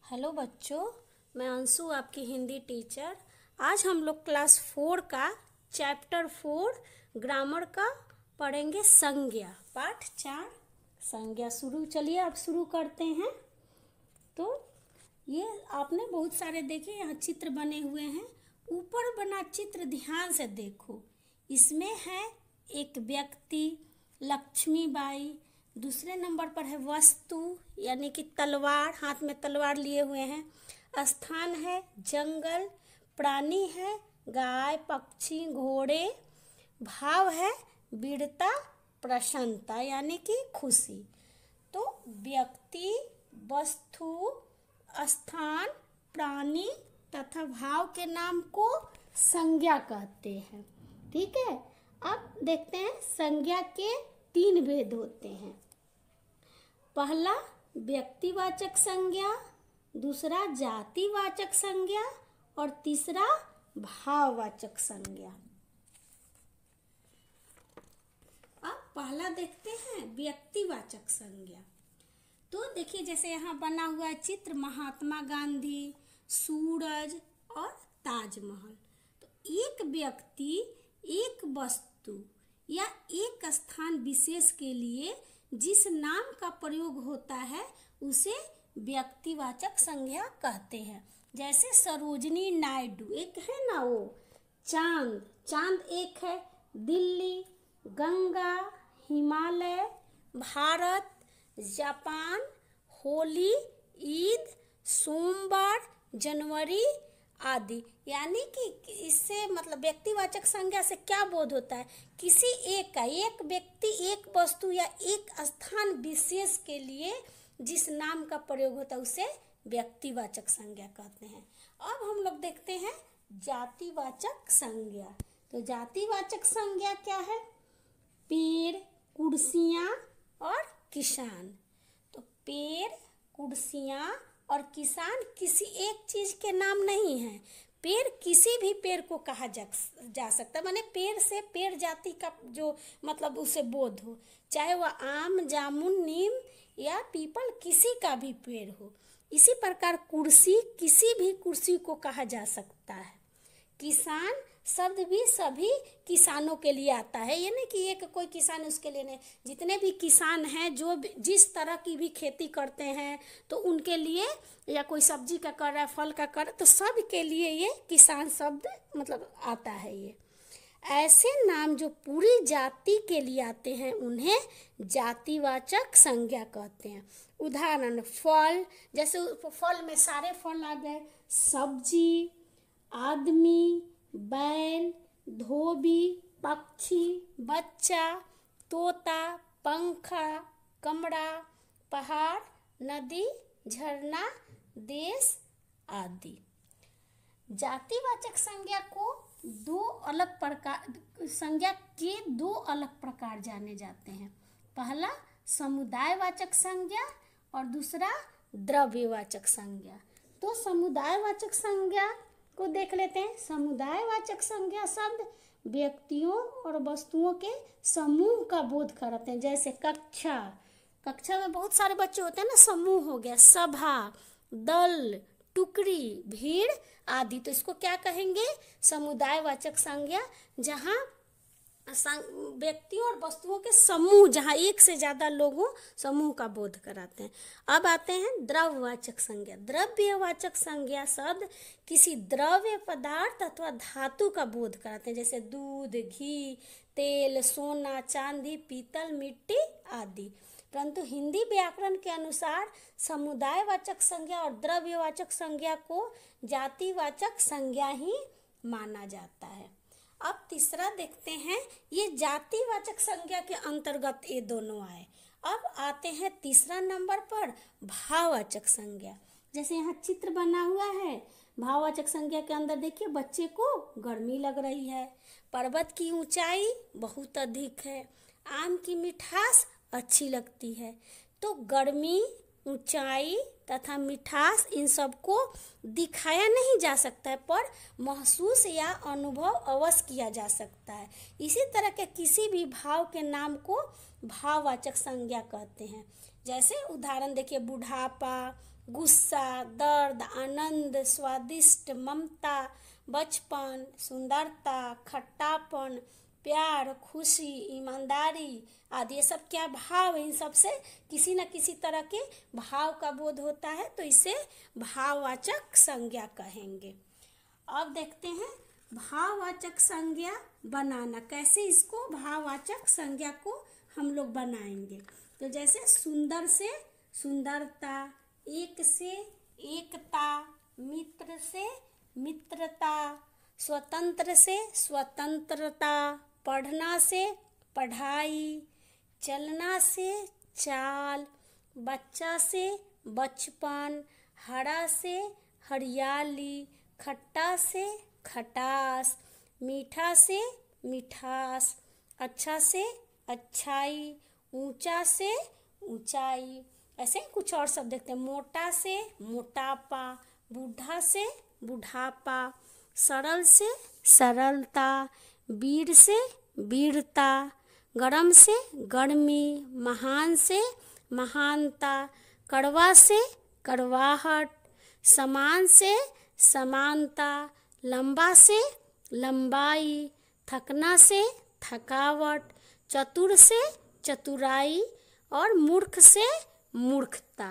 Hello बच्चों, मैं अंशु आपकी हिंदी टीचर। आज हम लोग क्लास 4 का चैप्टर 4 ग्रामर का पढ़ेंगे। संज्ञा पाठ 4 संज्ञा शुरू। चलिए अब शुरू करते हैं। तो ये आपने बहुत सारे देखे, यहाँ चित्र बने हुए हैं। ऊपर बना चित्र ध्यान से देखो। इसमें है एक व्यक्ति लक्ष्मीबाई, दूसरे नंबर पर है वस्तु यानी कि तलवार, हाथ में तलवार लिए हुए हैं। स्थान है जंगल, प्राणी है गाय पक्षी घोड़े, भाव है वीरता प्रसन्नता यानी कि खुशी। तो व्यक्ति, वस्तु, स्थान, प्राणी तथा भाव के नाम को संज्ञा कहते हैं। ठीक है, अब देखते हैं संज्ञा के 3 भेद होते हैं। पहला व्यक्तिवाचक संज्ञा, दूसरा जातिवाचक संज्ञा और तीसरा भाववाचक संज्ञा। अब पहला देखते हैं व्यक्तिवाचक संज्ञा। तो देखिए जैसे यहाँ बना हुआ है चित्र, महात्मा गांधी, सूरज और ताजमहल। तो एक व्यक्ति, एक वस्तु या एक स्थान विशेष के लिए जिस नाम का प्रयोग होता है उसे व्यक्तिवाचक संज्ञा कहते हैं। जैसे सरोजनी नायडू एक है ना, वो चांद एक है, दिल्ली, गंगा, हिमालय, भारत, जापान, होली, ईद, सोमवार, जनवरी आदि। यानी कि इससे मतलब व्यक्तिवाचक संज्ञा से क्या बोध होता है, किसी एक का, एक व्यक्ति, एक वस्तु या एक स्थान विशेष के लिए जिस नाम का प्रयोग होता है उसे व्यक्तिवाचक संज्ञा कहते हैं। अब हम लोग देखते हैं जातिवाचक संज्ञा। तो जातिवाचक संज्ञा क्या है? पेड़, कुर्सियाँ और किसान। तो पेड़, कुर्सियाँ और किसान किसी एक चीज के नाम नहीं है। पेड़ किसी भी पेड़ को कहा जा सकता है, माने पेड़ से पेड़ जाति का जो मतलब उसे बोध हो, चाहे वह आम, जामुन, नीम या पीपल किसी का भी पेड़ हो। इसी प्रकार कुर्सी किसी भी कुर्सी को कहा जा सकता है। किसान शब्द भी सभी किसानों के लिए आता है, ये नहीं कि एक कोई किसान उसके लिए नहीं। जितने भी किसान हैं जो जिस तरह की भी खेती करते हैं तो उनके लिए, या कोई सब्जी का कर रहा है, फल का कर, तो सब के लिए ये किसान शब्द मतलब आता है। ये ऐसे नाम जो पूरी जाति के लिए आते हैं उन्हें जातिवाचक संज्ञा कहते हैं। उदाहरण फल, जैसे फल में सारे फल आ गए, सब्जी, आदमी, बैल, धोबी, पक्षी, बच्चा, तोता, पंखा, कमरा, पहाड़, नदी, झरना, देश आदि। जातिवाचक संज्ञा को संज्ञा के दो अलग प्रकार जाने जाते हैं। पहला समुदायवाचक संज्ञा और दूसरा द्रव्यवाचक संज्ञा। तो समुदायवाचक संज्ञा को देख लेते हैं। समुदायवाचक संज्ञा शब्द व्यक्तियों और वस्तुओं के समूह का बोध कराते हैं। जैसे कक्षा में बहुत सारे बच्चे होते हैं ना, समूह हो गया, सभा, दल, टुकड़ी, भीड़ आदि। तो इसको क्या कहेंगे? समुदायवाचक संज्ञा, जहाँ व्यक्तियों और वस्तुओं के समूह, जहाँ एक से ज्यादा लोगों समूह का बोध कराते हैं। अब आते हैं द्रव्यवाचक संज्ञा। द्रव्यवाचक संज्ञा शब्द किसी द्रव्य पदार्थ अथवा धातु का बोध कराते हैं। जैसे दूध, घी, तेल, सोना, चांदी, पीतल, मिट्टी आदि। परंतु हिंदी व्याकरण के अनुसार समुदायवाचक संज्ञा और द्रव्यवाचक संज्ञा को जातिवाचक संज्ञा ही माना जाता है। अब तीसरा देखते हैं, ये जातिवाचक संज्ञा के अंतर्गत ये दोनों आए। अब आते हैं तीसरा नंबर पर भाववाचक संज्ञा। जैसे यहाँ चित्र बना हुआ है, भाववाचक संज्ञा के अंदर देखिए बच्चे को गर्मी लग रही है, पर्वत की ऊंचाई बहुत अधिक है, आम की मिठास अच्छी लगती है। तो गर्मी, ऊंचाई तथा मिठास इन सब को दिखाया नहीं जा सकता है, पर महसूस या अनुभव अवश्य किया जा सकता है। इसी तरह के किसी भी भाव के नाम को भाववाचक संज्ञा कहते हैं। जैसे उदाहरण देखिए, बुढ़ापा, गुस्सा, दर्द, आनंद, स्वादिष्ट, ममता, बचपन, सुंदरता, खट्टापन, प्यार, खुशी, ईमानदारी आदि। ये सब क्या भाव है? इन सब से किसी न किसी तरह के भाव का बोध होता है, तो इसे भाववाचक संज्ञा कहेंगे। अब देखते हैं भाववाचक संज्ञा बनाना, कैसे इसको भाववाचक संज्ञा को हम लोग बनाएंगे। तो जैसे सुंदर से सुंदरता, एक से एकता, मित्र से मित्रता, स्वतंत्र से स्वतंत्रता, पढ़ना से पढ़ाई, चलना से चाल, बच्चा से बचपन, हरा से हरियाली, खट्टा से खटास, मीठा से मिठास, अच्छा से अच्छाई, ऊंचा से ऊंचाई। ऐसे कुछ और शब्द देखते हैं। मोटा से मोटापा, बूढ़ा से बुढ़ापा, सरल से सरलता, वीर से वीरता, गरम से गर्मी, महान से महानता, कड़वा से कड़वाहट, समान से समानता, लंबा से लंबाई, थकना से थकावट, चतुर से चतुराई और मूर्ख से मूर्खता।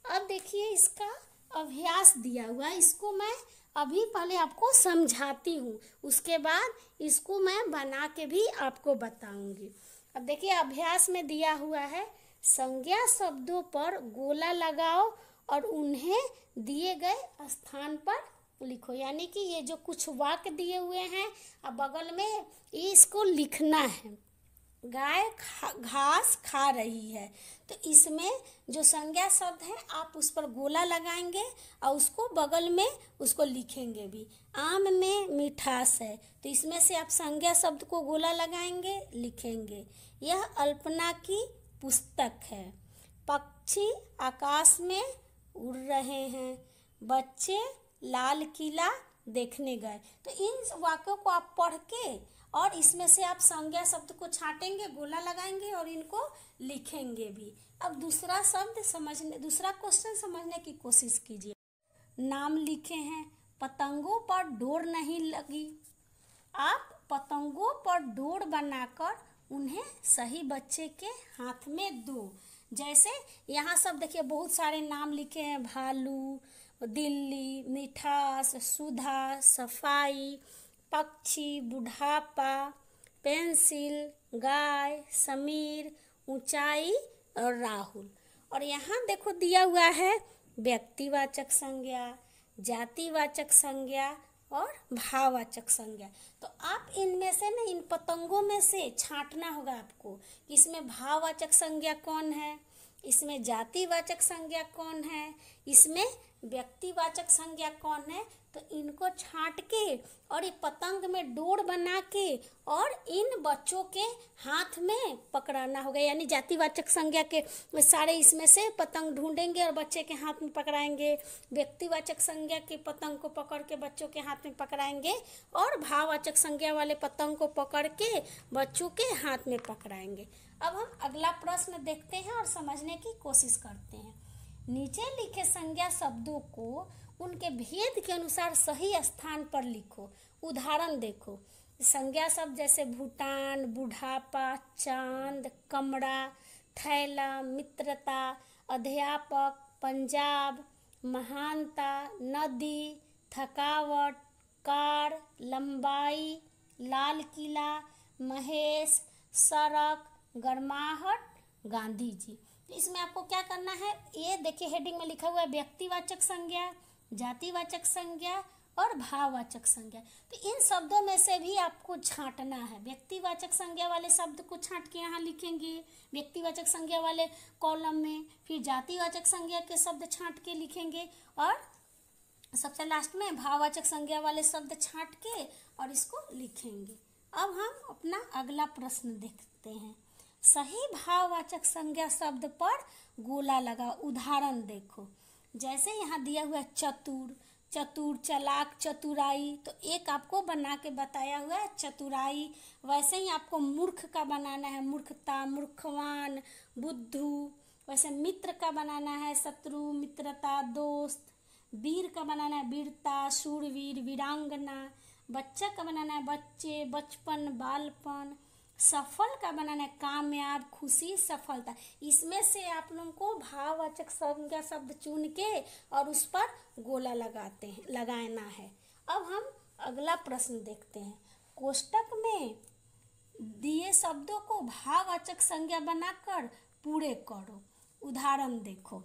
अब देखिए इसका अभ्यास दिया हुआ है, इसको मैं अभी पहले आपको समझाती हूँ, उसके बाद इसको मैं बना के भी आपको बताऊंगी। अब देखिए अभ्यास में दिया हुआ है, संज्ञा शब्दों पर गोला लगाओ और उन्हें दिए गए स्थान पर लिखो। यानी कि ये जो कुछ वाक्य दिए हुए हैं, अब बगल में इसको लिखना है। गाय घास खा रही है, तो इसमें जो संज्ञा शब्द है आप उस पर गोला लगाएंगे और उसको बगल में उसको लिखेंगे भी। आम में मिठास है, तो इसमें से आप संज्ञा शब्द को गोला लगाएंगे, लिखेंगे। यह अल्पना की पुस्तक है। पक्षी आकाश में उड़ रहे हैं, बच्चे लाल किला देखने गए। तो इन वाक्यों को आप पढ़ के और इसमें से आप संज्ञा शब्द को छांटेंगे, गोला लगाएंगे और इनको लिखेंगे भी। अब दूसरा शब्द समझने, दूसरा क्वेश्चन समझने की कोशिश कीजिए। नाम लिखे हैं, पतंगों पर डोर नहीं लगी। आप पतंगों पर डोर बनाकर उन्हें सही बच्चे के हाथ में दो। जैसे यहाँ सब देखिए बहुत सारे नाम लिखे हैं, भालू, दिल्ली, मिठास, सुधा, सफाई, पक्षी, बुढ़ापा, पेंसिल, गाय, समीर, ऊंचाई और राहुल। और यहाँ देखो दिया हुआ है व्यक्तिवाचक संज्ञा, जातिवाचक संज्ञा और भाववाचक संज्ञा। तो आप इनमें से ना, इन पतंगों में से छांटना होगा आपको कि इसमें भाववाचक संज्ञा कौन है, इसमें जातिवाचक संज्ञा कौन है, इसमें व्यक्तिवाचक संज्ञा कौन है। तो इनको छांट के और ये पतंग में डोर बना के और इन बच्चों के हाथ में पकड़ाना होगा। यानी जातिवाचक संज्ञा के सारे इसमें से पतंग ढूंढेंगे और बच्चे के हाथ में पकड़ाएंगे, व्यक्तिवाचक संज्ञा के पतंग को पकड़ के बच्चों के हाथ में पकड़ाएंगे और भाववाचक संज्ञा वाले पतंग को पकड़ के बच्चों के हाथ में पकड़ाएंगे। अब हम अगला प्रश्न देखते हैं और समझने की कोशिश करते हैं। नीचे लिखे संज्ञा शब्दों को उनके भेद के अनुसार सही स्थान पर लिखो। उदाहरण देखो, संज्ञा शब्द जैसे भूटान, बुढ़ापा, चांद, कमरा, थैला, मित्रता, अध्यापक, पंजाब, महानता, नदी, थकावट, कार, लंबाई, लाल किला, महेश, सड़क, गर्माहट, गांधी जी। तो इसमें आपको क्या करना है, ये देखिए हेडिंग में लिखा हुआ है व्यक्तिवाचक संज्ञा, जातिवाचक संज्ञा और भाववाचक संज्ञा। तो इन शब्दों में से भी आपको छांटना है। व्यक्तिवाचक संज्ञा वाले शब्द को छांट के यहाँ लिखेंगे व्यक्तिवाचक संज्ञा वाले कॉलम में, फिर जातिवाचक संज्ञा के शब्द छांट के लिखेंगे और सबसे लास्ट में भाववाचक संज्ञा वाले शब्द छांट के और इसको लिखेंगे। अब हम अपना अगला प्रश्न देखते हैं। सही भाववाचक संज्ञा शब्द पर गोला लगा। उदाहरण देखो, जैसे यहाँ दिया हुआ है चतुर, चतुर, चालाक, चतुराई, तो एक आपको बना के बताया हुआ है चतुराई। वैसे ही आपको मूर्ख का बनाना है, मूर्खता, मूर्खवान, बुद्धू, वैसे मित्र का बनाना है शत्रु, मित्रता, दोस्त। वीर का बनाना है वीरता, शूरवीर, वीरांगना। बच्चा का बनाना है बच्चे, बचपन, बालपन। सफल का बनाना है कामयाब, खुशी, सफलता। इसमें से आप लोगों को भाववाचक संज्ञा शब्द चुन के और उस पर गोला लगाना है। अब हम अगला प्रश्न देखते हैं। कोष्टक में दिए शब्दों को भाववाचक संज्ञा बनाकर पूरे करो। उदाहरण देखो,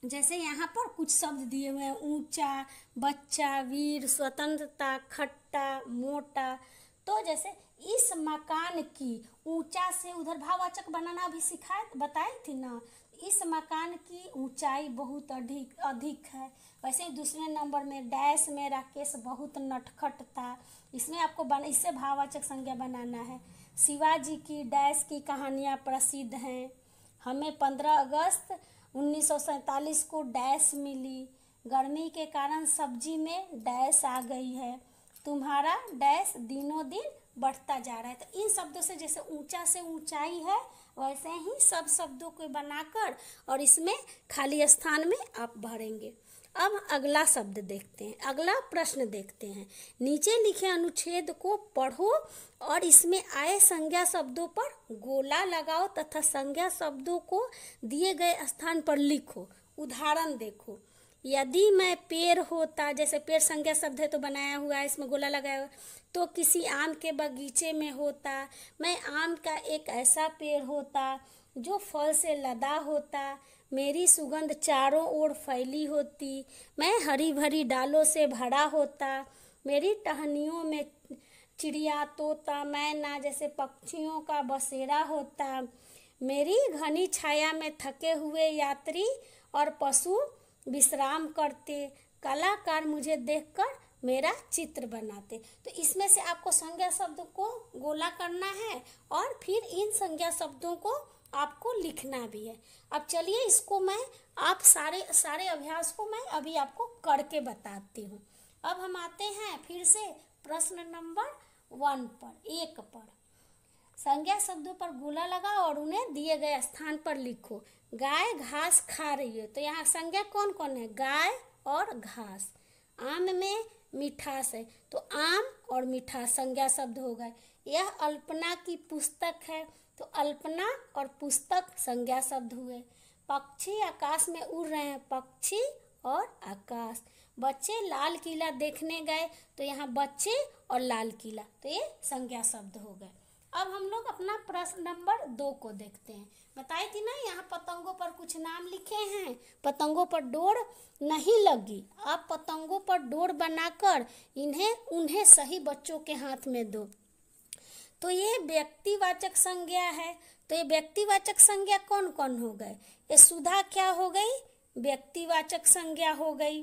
जैसे यहाँ पर कुछ शब्द दिए हुए हैं, ऊंचा, बच्चा, वीर, स्वतंत्रता, खट्टा, मोटा। तो जैसे इस मकान की, ऊंचा से उधर भाववाचक बनाना अभी बताई थी ना। इस मकान की ऊंचाई बहुत अधिक है। वैसे ही दूसरे नंबर में डैश में राकेश बहुत नटखट था। इसमें आपको इससे भाववाचक संज्ञा बनाना है। शिवाजी की डैश की कहानियाँ प्रसिद्ध हैं। हमें 15 अगस्त 1947 को डैश मिली। गर्मी के कारण सब्जी में डैश आ गई है। तुम्हारा डैश दिनों दिन बढ़ता जा रहा है। तो इन शब्दों से, जैसे ऊंचा से ऊंचाई है, वैसे ही सब शब्दों को बनाकर और इसमें खाली स्थान में आप भरेंगे। अब अगला शब्द देखते हैं, अगला प्रश्न देखते हैं। नीचे लिखे अनुच्छेद को पढ़ो और इसमें आए संज्ञा शब्दों पर गोला लगाओ तथा संज्ञा शब्दों को दिए गए स्थान पर लिखो। उदाहरण देखो, यदि मैं पेड़ होता, जैसे पेड़ संज्ञा शब्द है तो बनाया हुआ है, इसमें गोला लगाया हुआ। तो किसी आम के बगीचे में होता, मैं आम का एक ऐसा पेड़ होता जो फल से लदा होता। मेरी सुगंध चारों ओर फैली होती। मैं हरी भरी डालों से भरा होता। मेरी टहनियों में चिड़िया, तोता, मैना जैसे पक्षियों का बसेरा होता। मेरी घनी छाया में थके हुए यात्री और पशु विश्राम करते। कलाकार मुझे देखकर मेरा चित्र बनाते। तो इसमें से आपको संज्ञा शब्द को गोला करना है और फिर इन संज्ञा शब्दों को आपको लिखना भी है। अब चलिए इसको मैं आप सारे अभ्यास को मैं अभी आपको करके बताती हूँ। अब हम आते हैं फिर से प्रश्न नंबर 1 पर। संज्ञा शब्दों पर गोला लगाओ और उन्हें दिए गए स्थान पर लिखो। गाय घास खा रही है, तो यहाँ संज्ञा कौन कौन है? गाय और घास। आम में मिठास है, तो आम और मिठास संज्ञा शब्द हो गए। यह अल्पना की पुस्तक है, तो अल्पना और पुस्तक संज्ञा शब्द हुए। पक्षी आकाश में उड़ रहे हैं, पक्षी और आकाश। बच्चे लाल किला देखने गए, तो यहाँ बच्चे और लाल किला, तो ये संज्ञा शब्द हो गए। अब हम लोग अपना प्रश्न नंबर 2 को देखते हैं। बताई थी ना, यहाँ पतंगों पर कुछ नाम लिखे हैं। पतंगों पर डोर नहीं लगी। आप पतंगों पर डोर बनाकर उन्हें सही बच्चों के हाथ में दो। तो ये व्यक्तिवाचक संज्ञा है। तो ये व्यक्तिवाचक संज्ञा कौन कौन हो गए? ये सुधा क्या हो गई? व्यक्तिवाचक संज्ञा हो गई,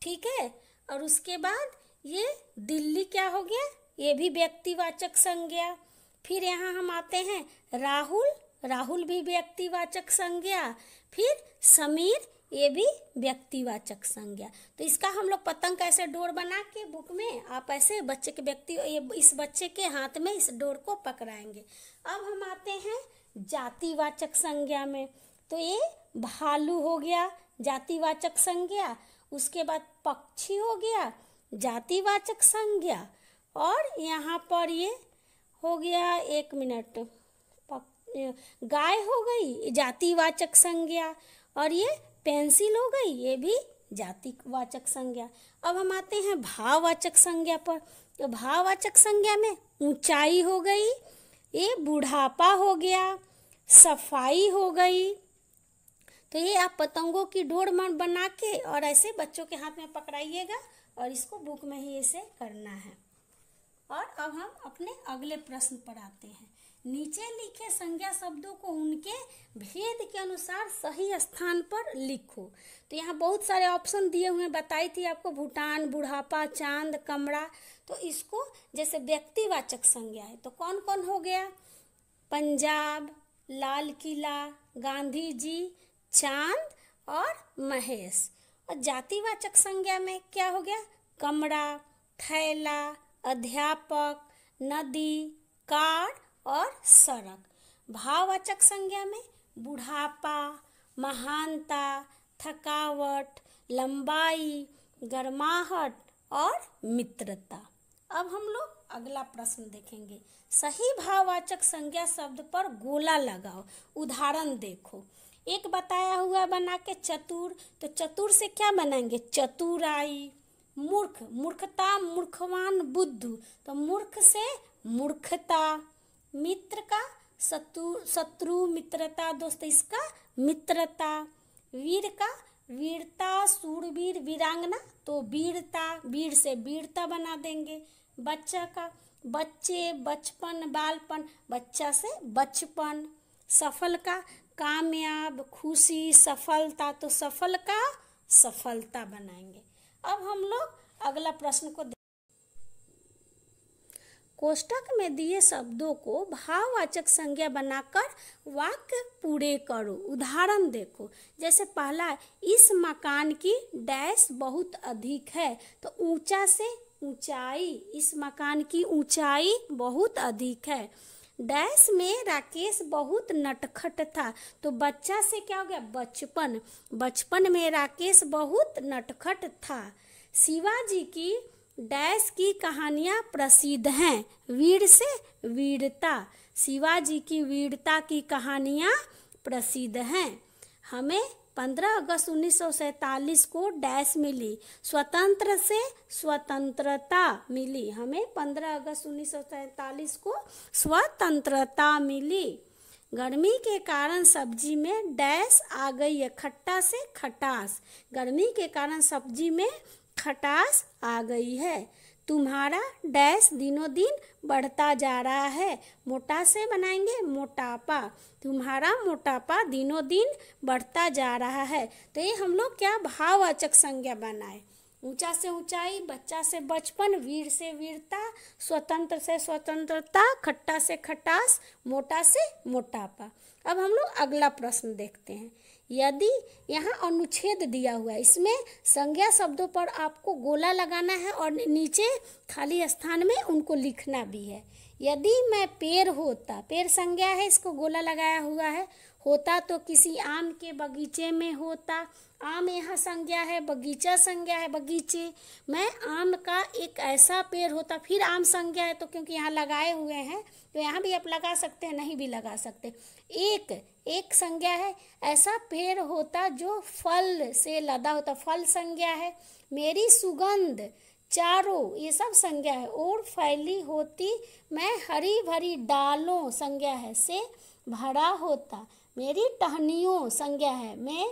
ठीक है। और उसके बाद ये दिल्ली क्या हो गया? ये भी व्यक्तिवाचक संज्ञा। फिर यहाँ हम आते हैं राहुल, राहुल भी व्यक्तिवाचक संज्ञा। फिर समीर, ये भी व्यक्तिवाचक संज्ञा। तो इसका हम लोग पतंग का ऐसे डोर बना के बुक में आप ऐसे बच्चे के इस बच्चे के हाथ में इस डोर को पकड़ाएंगे। अब हम आते हैं जातिवाचक संज्ञा में। तो ये भालू हो गया जातिवाचक संज्ञा। उसके बाद पक्षी हो गया जातिवाचक संज्ञा। और यहाँ पर ये हो गया, 1 मिनट, गाय हो गई जातिवाचक संज्ञा। और ये पेंसिल हो गई, ये भी जातिवाचक संज्ञा। अब हम आते हैं भाववाचक संज्ञा पर। तो भाववाचक संज्ञा में ऊंचाई हो गई, ये बुढ़ापा हो गया, सफाई हो गई। तो ये आप पतंगों की डोर बना के और ऐसे बच्चों के हाथ में पकड़ाइएगा और इसको बुक में ही ऐसे करना है। और अब हम अपने अगले प्रश्न पर आते हैं। नीचे लिखे संज्ञा शब्दों को उनके भेद के अनुसार सही स्थान पर लिखो। तो यहाँ बहुत सारे ऑप्शन दिए हुए हैं, बताई थी आपको, भूटान, बुढ़ापा, चांद, कमरा। तो इसको जैसे व्यक्तिवाचक संज्ञा है तो कौन कौन हो गया? पंजाब, लाल किला, गांधी जी, चांद और महेश। और जातिवाचक संज्ञा में क्या हो गया? कमरा, थैला, अध्यापक, नदी, कार और सड़क। भाववाचक संज्ञा में बुढ़ापा, महानता, थकावट, लंबाई, गर्माहट और मित्रता। अब हम लोग अगला प्रश्न देखेंगे। सही भाववाचक संज्ञा शब्द पर गोला लगाओ। उदाहरण देखो, एक बताया हुआ बना के चतुर, तो चतुर से क्या बनाएंगे? चतुराई। मूर्ख, मूर्खता, मूर्खवान, बुद्धू, तो मूर्ख से मूर्खता। मित्र का शत्रु, मित्रता, दोस्त, इसका मित्रता। वीर का वीरता, शूरवीर, वीरांगना, तो वीरता, वीर से वीरता बना देंगे। बच्चा का बच्चे, बचपन, बालपन, बच्चा से बचपन। सफल का कामयाब, खुशी, सफलता, तो सफल का सफलता बनाएंगे। अब हम लोग अगला प्रश्न को कोष्ठक में दिए शब्दों को भाववाचक संज्ञा बनाकर वाक्य पूरे करो। उदाहरण देखो, जैसे पहला, इस मकान की डैश बहुत अधिक है, तो ऊंचा से ऊंचाई, इस मकान की ऊंचाई बहुत अधिक है। डैश में राकेश बहुत नटखट था, तो बच्चा से क्या हो गया? बचपन, बचपन में राकेश बहुत नटखट था। शिवाजी की डैश की कहानियाँ प्रसिद्ध हैं, वीर से वीरता, शिवाजी की वीरता की कहानियाँ प्रसिद्ध हैं। हमें 15 अगस्त 1947 को डैश मिली, स्वतंत्र से स्वतंत्रता मिली। हमें 15 अगस्त 1947 को स्वतंत्रता मिली। गर्मी के कारण सब्जी में डैश आ गई है, खट्टा से खटास, गर्मी के कारण सब्जी में खटास आ गई है। तुम्हारा डैश दिनों दिन बढ़ता जा रहा है, मोटा से बनाएंगे मोटापा, तुम्हारा मोटापा दिनों दिन बढ़ता जा रहा है। तो ये हम लोग क्या भाववाचक संज्ञा बनाए। ऊंचा से ऊंचाई, बच्चा से बचपन, वीर से वीरता, स्वतंत्र से स्वतंत्रता, खट्टा से खटास, मोटा से मोटापा। अब हम लोग अगला प्रश्न देखते हैं। यदि यहाँ अनुच्छेद दिया हुआ है, इसमें संज्ञा शब्दों पर आपको गोला लगाना है और नीचे खाली स्थान में उनको लिखना भी है। यदि मैं पेड़ होता, पेड़ संज्ञा है, इसको गोला लगाया हुआ है। होता तो किसी आम के बगीचे में होता, आम यहाँ संज्ञा है, बगीचा संज्ञा है, बगीचे। मैं आम का एक ऐसा पेड़ होता, फिर आम संज्ञा है, तो क्योंकि यहाँ लगाए हुए हैं तो यहाँ भी आप लगा सकते हैं, नहीं भी लगा सकते। एक संज्ञा है, ऐसा पेड़ होता जो फल से लदा होता, फल संज्ञा है। मेरी सुगंध, चारों, ये सब संज्ञा है। और फैली होती मैं हरी भरी डालों संज्ञा है, से भरा होता। मेरी टहनियों संज्ञा है, मैं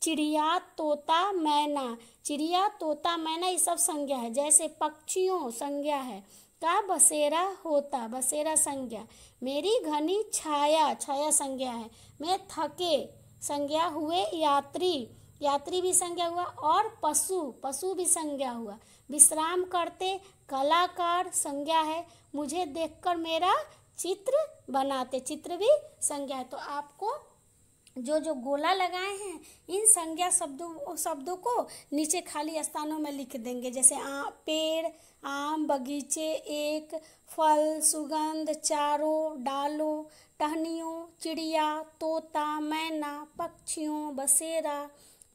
चिड़िया, तोता, मैना, चिड़िया, तोता, मैना, ये सब संज्ञा है। जैसे पक्षियों संज्ञा है, का बसेरा होता, बसेरा संज्ञा। मेरी घनी छाया, छाया संज्ञा है। मैं थके संज्ञा हुए, यात्री, यात्री भी संज्ञा हुआ। और पशु, पशु भी संज्ञा हुआ। विश्राम करते, कलाकार संज्ञा है। मुझे देखकर मेरा चित्र बनाते, चित्र भी संज्ञा है। तो आपको जो गोला लगाए हैं, इन संज्ञा शब्दों को नीचे खाली स्थानों में लिख देंगे। जैसे पेड़, आम, बगीचे, एक, फल, सुगंध, चारों, डालों, टहनियों, चिड़िया, तोता, मैना, पक्षियों, बसेरा,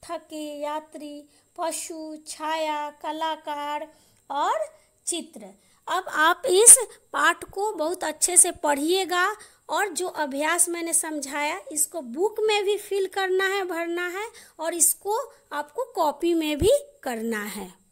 थके, यात्री, पशु, छाया, कलाकार और चित्र। अब आप इस पाठ को बहुत अच्छे से पढ़िएगा और जो अभ्यास मैंने समझाया इसको बुक में भी फिल करना है, भरना है और इसको आपको कॉपी में भी करना है।